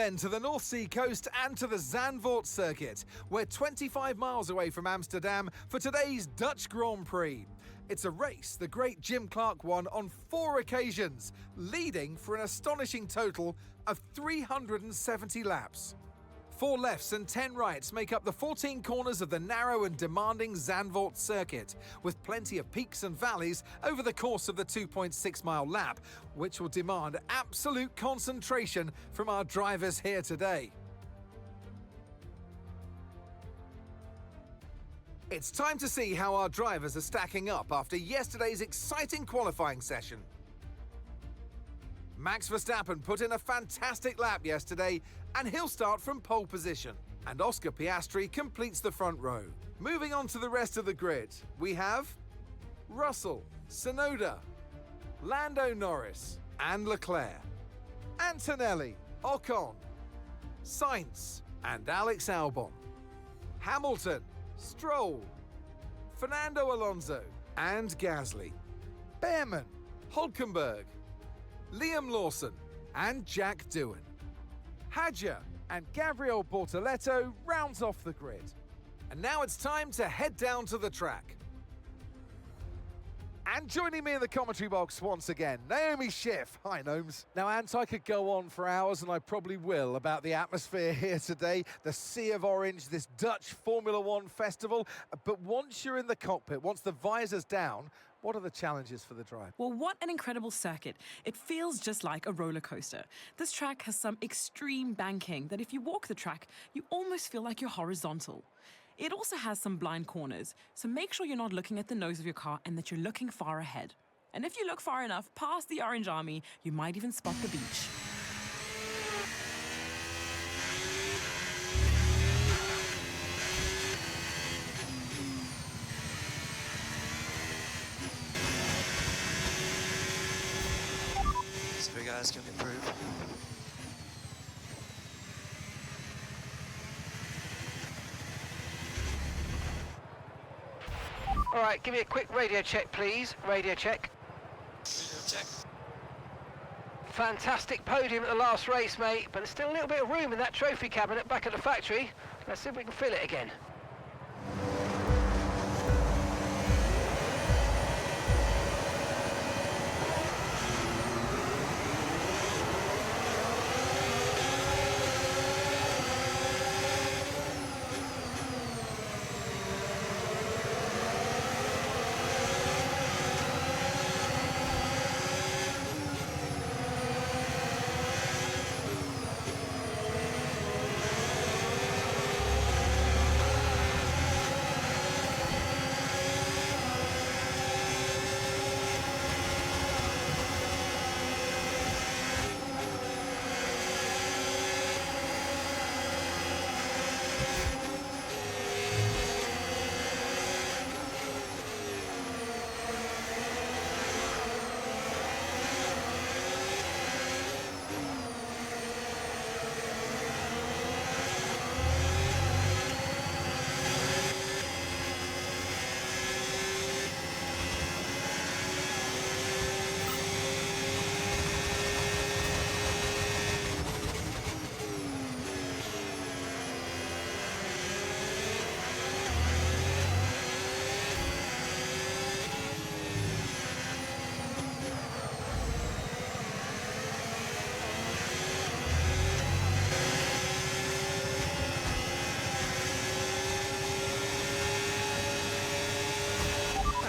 then to the North Sea coast and to the Zandvoort Circuit. We're 25 miles away from Amsterdam for today's Dutch Grand Prix. It's a race the great Jim Clark won on 4 occasions, leading for an astonishing total of 370 laps. 4 lefts and 10 rights make up the 14 corners of the narrow and demanding Zandvoort Circuit, with plenty of peaks and valleys over the course of the 2.6-mile lap, which will demand absolute concentration from our drivers here today. It's time to see how our drivers are stacking up after yesterday's exciting qualifying session. Max Verstappen put in a fantastic lap yesterday, and he'll start from pole position. And Oscar Piastri completes the front row. Moving on to the rest of the grid, we have Russell, Tsunoda, Lando Norris and Leclerc, Antonelli, Ocon, Sainz and Alex Albon, Hamilton, Stroll, Fernando Alonso and Gasly, Behrman, Hülkenberg, Liam Lawson and Jack Doohan. Hadjar and Gabriel Bortoleto rounds off the grid. And now it's time to head down to the track. And joining me in the commentary box once again, Naomi Schiff. Hi, Gnomes. Now, Ant, I could go on for hours, and I probably will, about the atmosphere here today, the sea of orange, this Dutch Formula One festival. But once you're in the cockpit, once the visor's down, what are the challenges for the drive? Well, what an incredible circuit. It feels just like a roller coaster. This track has some extreme banking that if you walk the track, you almost feel like you're horizontal. It also has some blind corners, so make sure you're not looking at the nose of your car and that you're looking far ahead. And if you look far enough past the Orange Army, you might even spot the beach. So we guys can improve. All right, give me a quick radio check, please. Radio check. Radio check. Fantastic podium at the last race, mate, but there's still a little bit of room in that trophy cabinet back at the factory. Let's see if we can fill it again.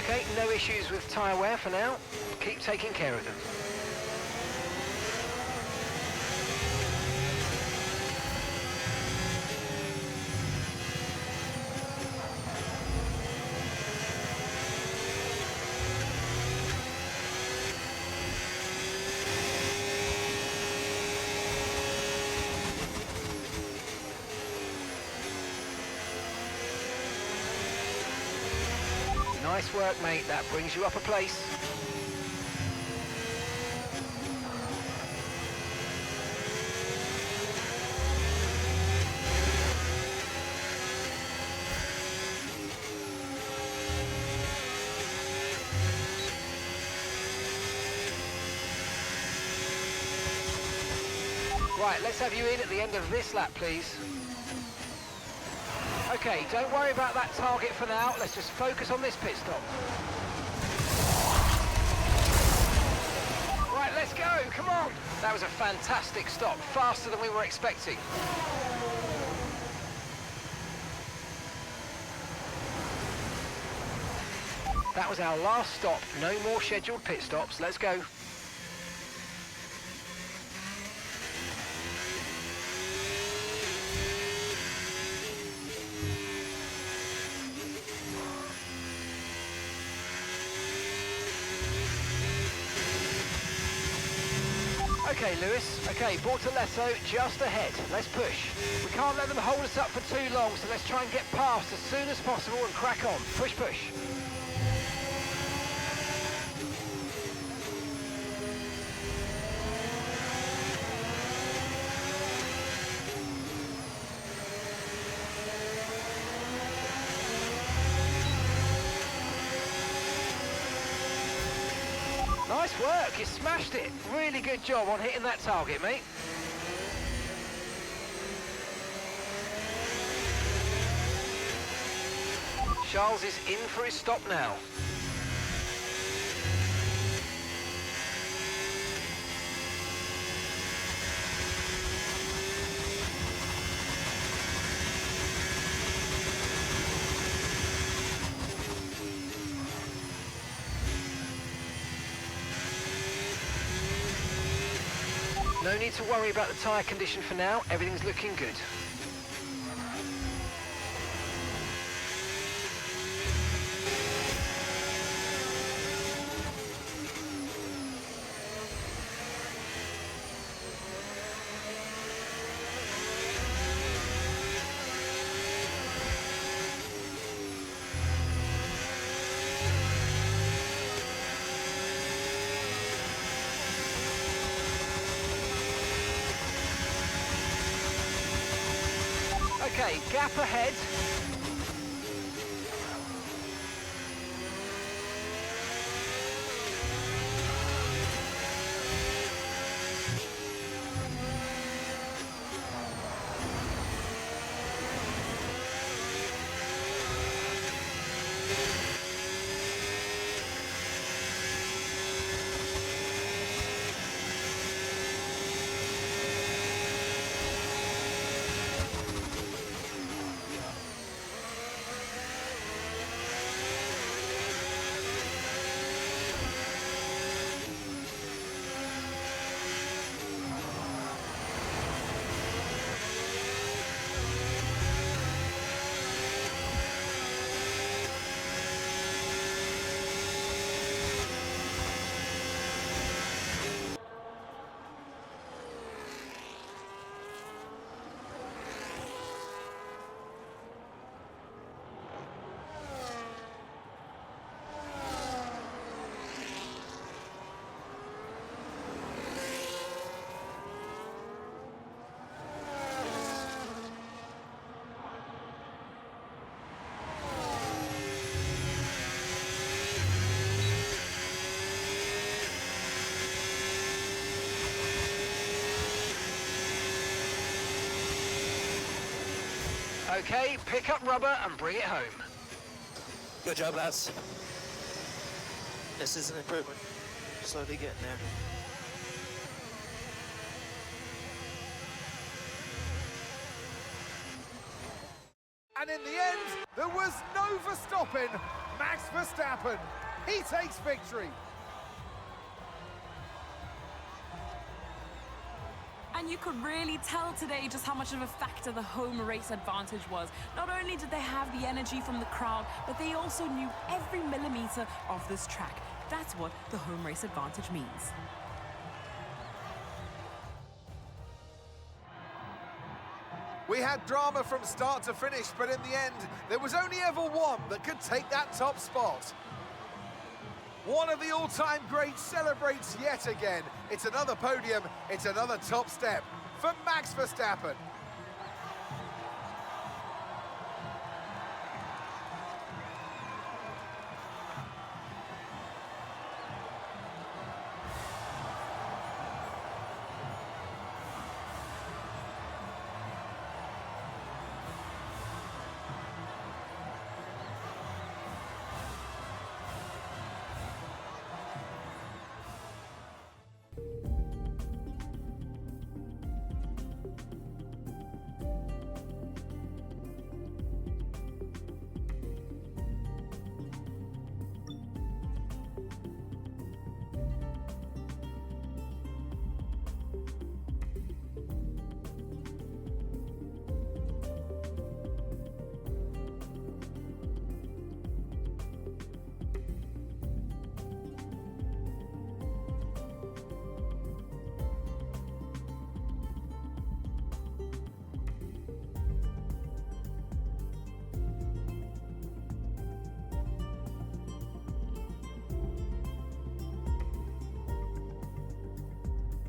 Okay, no issues with tyre wear for now. Keep taking care of them. Nice work, mate. That brings you up a place. Right, let's have you in at the end of this lap, please. Okay, don't worry about that target for now. Let's just focus on this pit stop. Right, let's go, come on. That was a fantastic stop, faster than we were expecting. That was our last stop, no more scheduled pit stops, let's go. Okay, Lewis. Okay, Bortolesso just ahead. Let's push. We can't let them hold us up for too long, so let's try and get past as soon as possible and crack on. Push, push. Nice work, you smashed it. Really good job on hitting that target, mate. Charles is in for his stop now. No need to worry about the tyre condition for now, everything's looking good. Okay, gap ahead. Okay, pick up rubber and bring it home. Good job, lads. This is an improvement. Slowly getting there. And in the end, there was no Verstappen. Max Verstappen, he takes victory. And you could really tell today just how much of a factor the home race advantage was. Not only did they have the energy from the crowd, but they also knew every millimeter of this track. That's what the home race advantage means. We had drama from start to finish, but in the end, there was only ever one that could take that top spot. One of the all-time greats celebrates yet again. It's another podium, it's another top step for Max Verstappen.